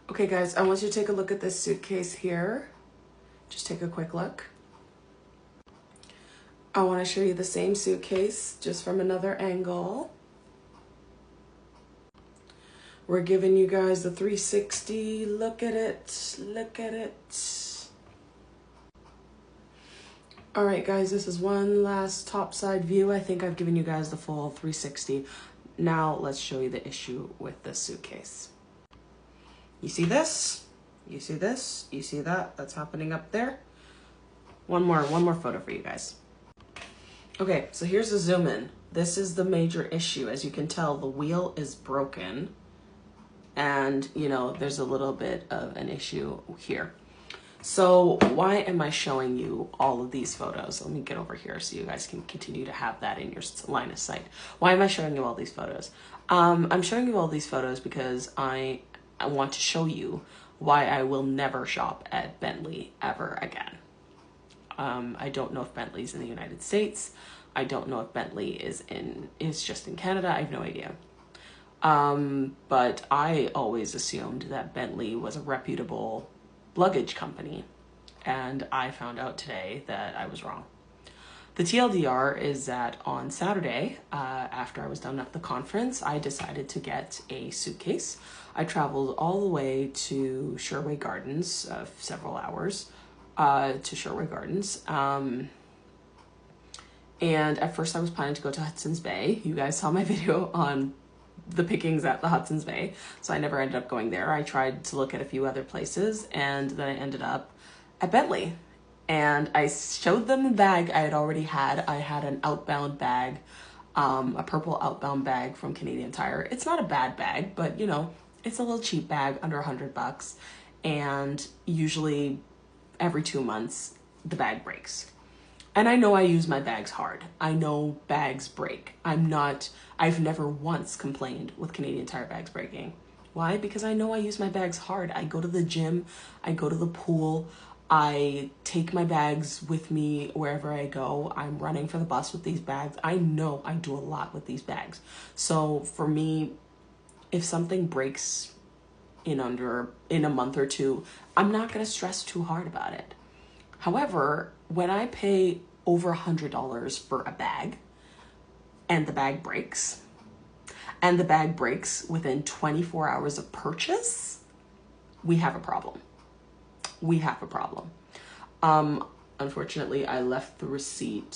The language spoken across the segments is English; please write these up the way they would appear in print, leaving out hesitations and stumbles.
Okay guys, I want you to take a look at this suitcase here. Just take a quick look. I want to show you the same suitcase, just from another angle. We're giving you guys the 360. Look at it, look at it. All right guys, this is one last topside view. I think I've given you guys the full 360. Now let's show you the issue with this suitcase. You see this? You see this? You see that? That's happening up there. One more photo for you guys. Okay, so here's a zoom in. This is the major issue. As you can tell, the wheel is broken. And, you know, there's a little bit of an issue here. So why am I showing you all of these photos? Let me get over here so you guys can continue to have that in your line of sight. Why am I showing you all these photos? I'm showing you all these photos because I want to show you why I will never shop at Bentley ever again. I don't know if Bentley's in the United States. I don't know if Bentley is just in Canada. I have no idea. But I always assumed that Bentley was a reputable luggage company, and I found out today that I was wrong. The TLDR is that on Saturday, after I was done at the conference, I decided to get a suitcase. I traveled all the way to Sherway Gardens, several hours, to Sherway Gardens. And at first I was planning to go to Hudson's Bay. You guys saw my video on the pickings at the Hudson's Bay, so I never ended up going there. I tried to look at a few other places, and then I ended up at Bentley. And I showed them the bag I had already had. I had an outbound bag, a purple outbound bag from Canadian Tire. It's not a bad bag, but you know, it's a little cheap bag, under $100. And usually every 2 months, the bag breaks. And I know I use my bags hard. I know bags break. I've never once complained with Canadian Tire bags breaking. Why? Because I know I use my bags hard. I go to the gym, I go to the pool, I take my bags with me wherever I go. I'm running for the bus with these bags. I know I do a lot with these bags. So for me, if something breaks in a month or two, I'm not gonna stress too hard about it. However, when I pay over $100 for a bag and the bag breaks, and the bag breaks within 24 hours of purchase, we have a problem. We have a problem. Unfortunately, I left the receipt.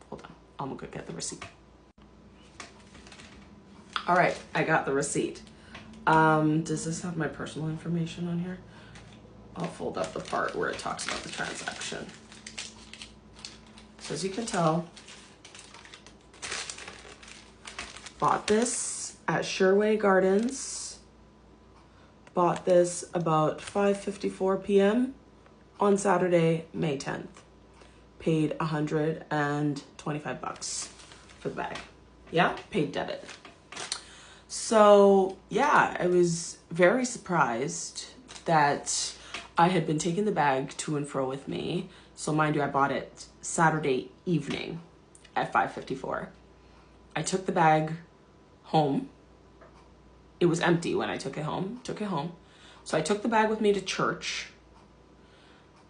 Hold on, I'm gonna go get the receipt. All right, I got the receipt. Does this have my personal information on here? I'll fold up the part where it talks about the transaction. So as you can tell, bought this at Sherway Gardens. Bought this about 5:54 p.m. on Saturday, May 10th. Paid $125 for the bag. Yeah, paid debit. So yeah, I was very surprised that I had been taking the bag to and fro with me. So mind you, I bought it Saturday evening at 5:54. I took the bag home. It was empty when I took it home. So I took the bag with me to church,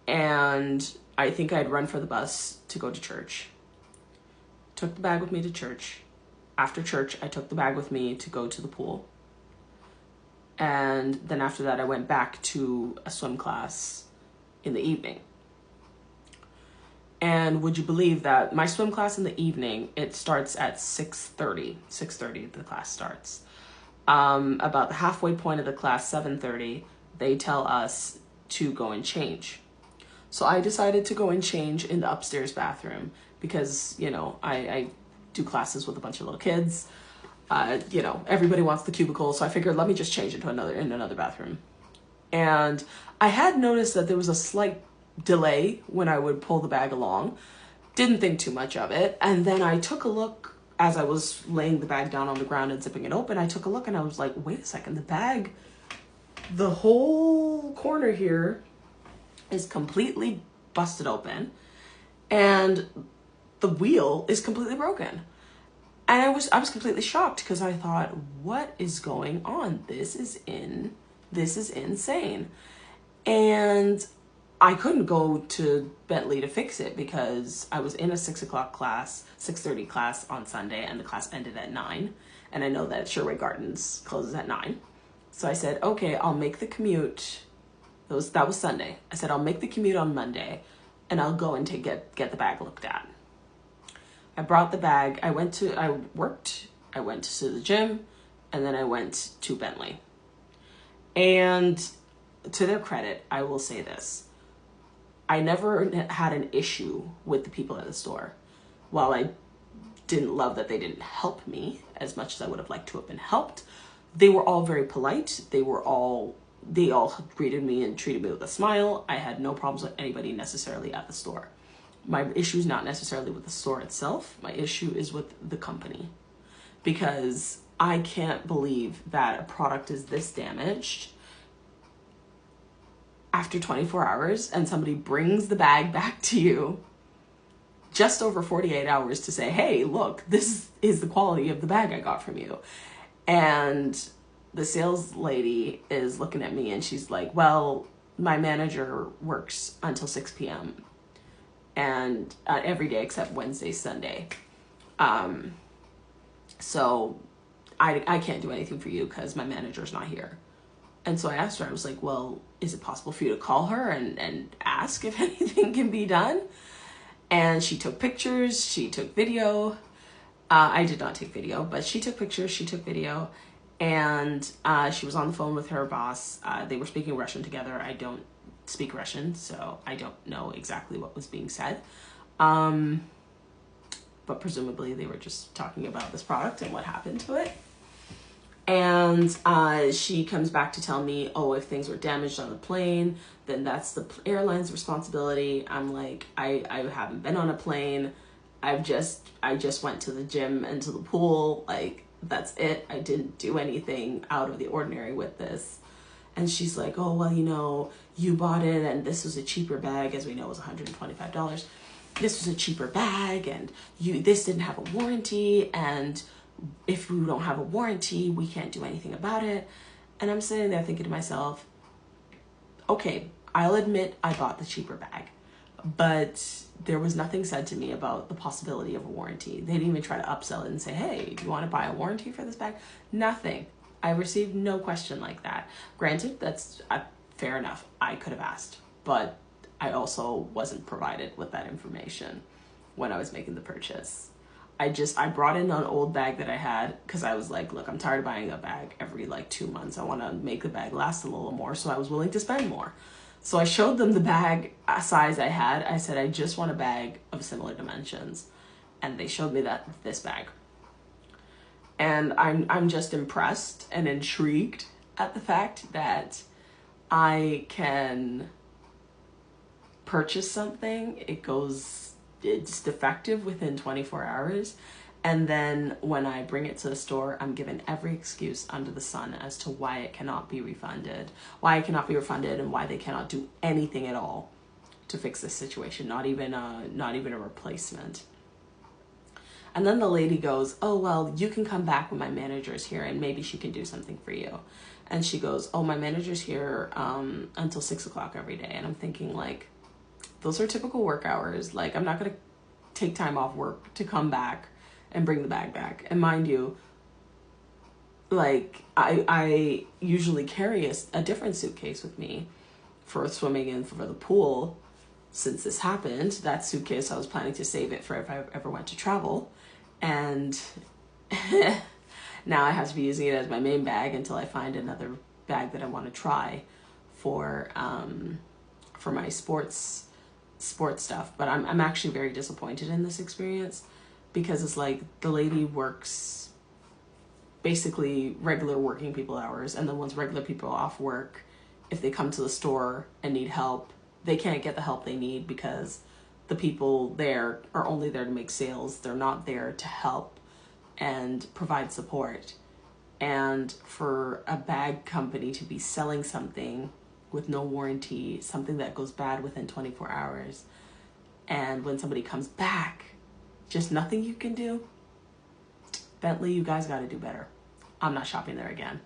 and I think I'd run for the bus to go to church. Took the bag with me to church. After church, I took the bag with me to go to the pool. And then after that, I went back to a swim class in the evening. And would you believe that my swim class in the evening, it starts at 6:30. 6:30, the class starts. About the halfway point of the class, 7:30, they tell us to go and change. So I decided to go and change in the upstairs bathroom because, you know, I do classes with a bunch of little kids. You know, everybody wants the cubicle, so I figured let me just change into another bathroom. And I had noticed that there was a slight delay when I would pull the bag along. Didn't think too much of it. And then I took a look as I was laying the bag down on the ground and zipping it open. I took a look and I was like, wait a second, the bag, the whole corner here is completely busted open and the wheel is completely broken. And I was completely shocked because I thought, what is going on? This is in This is insane. And I couldn't go to Bentley to fix it because I was in a 6 o'clock class, 6:30 class on Sunday, and the class ended at 9. And I know that Sherway Gardens closes at 9. So I said, okay, I'll make the commute. That was Sunday. I said, I'll make the commute on Monday and I'll go and get the bag looked at. I brought the bag. I went to the gym, and then I went to Bentley. And to their credit, I will say this. I never had an issue with the people at the store. While I didn't love that they didn't help me as much as I would have liked to have been helped, they were all very polite. They all greeted me and treated me with a smile. I had no problems with anybody necessarily at the store. My issue is not necessarily with the store itself. My issue is with the company, because I can't believe that a product is this damaged after 24 hours and somebody brings the bag back to you just over 48 hours to say, hey, look, this is the quality of the bag I got from you. And the sales lady is looking at me and she's like, well, my manager works until 6 p.m. and every day except Wednesday, Sunday. So I can't do anything for you because my manager's not here. And so I asked her, I was like, well, is it possible for you to call her and ask if anything can be done? And she took pictures, she took video. I did not take video, but she took pictures, she took video, and she was on the phone with her boss. They were speaking Russian together. I don't speak Russian, so I don't know exactly what was being said. But presumably they were just talking about this product and what happened to it. And she comes back to tell me, oh, if things were damaged on the plane, then that's the airline's responsibility. I'm like, I haven't been on a plane. I just went to the gym and to the pool. Like, that's it. I didn't do anything out of the ordinary with this. And she's like, oh, well, you bought it and this was a cheaper bag. As we know, it was $125. This was a cheaper bag, and this didn't have a warranty, and if we don't have a warranty, we can't do anything about it. And I'm sitting there thinking to myself, okay, I'll admit I bought the cheaper bag, but there was nothing said to me about the possibility of a warranty. They didn't even try to upsell it and say, hey, do you want to buy a warranty for this bag? Nothing. I received no question like that. Granted, that's fair enough. I could have asked, but I also wasn't provided with that information when I was making the purchase. I brought in an old bag that I had because I was like, look, I'm tired of buying a bag every 2 months. I want to make the bag last a little more, so I was willing to spend more. So I showed them the bag size I had. I said, I just want a bag of similar dimensions. And they showed me this bag. And I'm just impressed and intrigued at the fact that I can purchase something, it's defective within 24 hours. And then when I bring it to the store, I'm given every excuse under the sun as to why it cannot be refunded, and why they cannot do anything at all to fix this situation, not even a replacement. And then the lady goes, oh, well, you can come back when my manager's here and maybe she can do something for you. And she goes, oh, my manager's here until 6 o'clock every day. And I'm thinking, those are typical work hours. I'm not going to take time off work to come back and bring the bag back. And mind you, I usually carry a different suitcase with me for swimming and for the pool. Since this happened, that suitcase, I was planning to save it for if I ever went to travel. And now I have to be using it as my main bag until I find another bag that I want to try for my sports stuff. But I'm actually very disappointed in this experience, because it's the lady works basically regular working people hours, and then once regular people off work, if they come to the store and need help, they can't get the help they need because the people there are only there to make sales. They're not there to help and provide support. And for a bag company to be selling something with no warranty, something that goes bad within 24 hours, and when somebody comes back, just nothing you can do. Bentley, you guys got to do better. I'm not shopping there again.